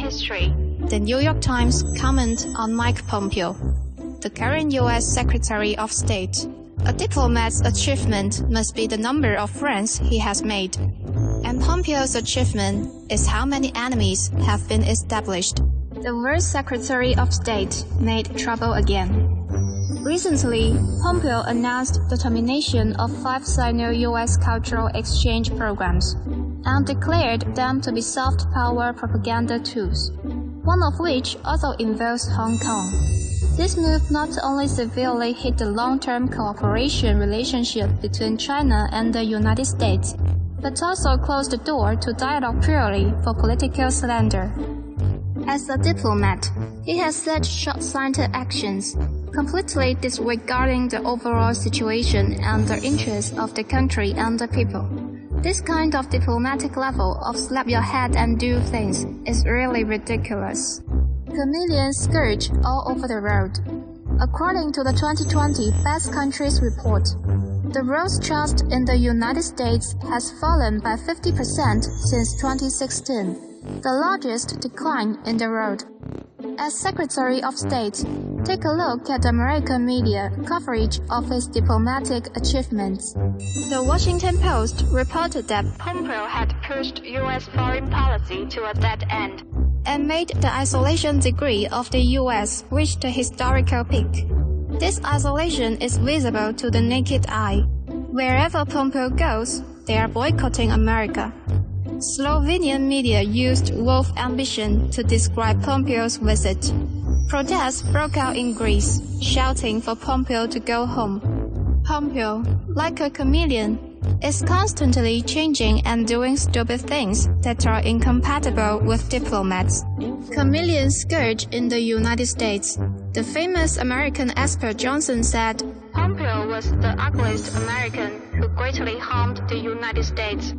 history. The New York Times comment on Mike Pompeo, the current U.S. Secretary of State. A diplomat's achievement must be the number of friends he has made. And Pompeo's achievement is how many enemies have been established. The world Secretary of State made trouble again. Recently, Pompeo announced the termination of 5 Sino-US cultural exchange programs and declared them to be soft power propaganda tools, one of which also involves Hong Kong. This move not only severely hit the long-term cooperation relationship between China and the United States, but also closed the door to dialogue purely for political slander. As a diplomat, he has such short-sighted actions, completely disregarding the overall situation and the interests of the country and the people. This kind of diplomatic level of slap your head and do things is really ridiculous. Chameleons scourge all over the world. According to the 2020 Best Countries report, the world's trust in the United States has fallen by 50% since 2016, the largest decline in the world. As Secretary of State, take a look at American media coverage of his diplomatic achievements. The Washington Post reported that Pompeo had pushed U.S. foreign policy to a dead end and made the isolation degree of the U.S. reach the historical peak. This isolation is visible to the naked eye. Wherever Pompeo goes, they are boycotting America. Slovenian media used wolf ambition to describe Pompeo's visit. Protests broke out in Greece, shouting for Pompeo to go home. Pompeo, like a chameleon, is constantly changing and doing stupid things that are incompatible with diplomats. Chameleon scourge in the United States. The famous American expert Johnson said, Pompeo was the ugliest American who greatly harmed the United States.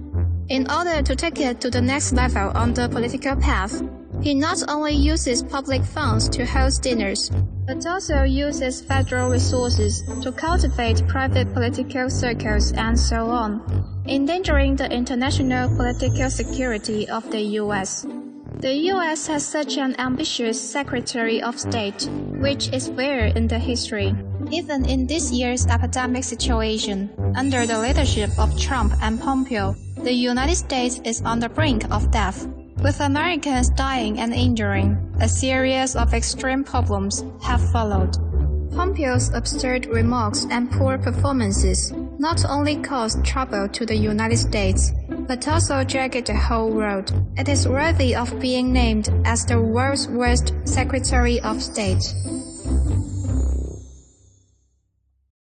In order to take it to the next level on the political path, he not only uses public funds to host dinners, but also uses federal resources to cultivate private political circles and so on, endangering the international political security of the U.S. The U.S. has such an ambitious Secretary of State, which is rare in the history. Even in this year's epidemic situation, under the leadership of Trump and Pompeo, the United States is on the brink of death. With Americans dying and injuring, a series of extreme problems have followed. Pompeo's absurd remarks and poor performances not only caused trouble to the United States, but also dragged the whole world. It is worthy of being named as the world's worst Secretary of State.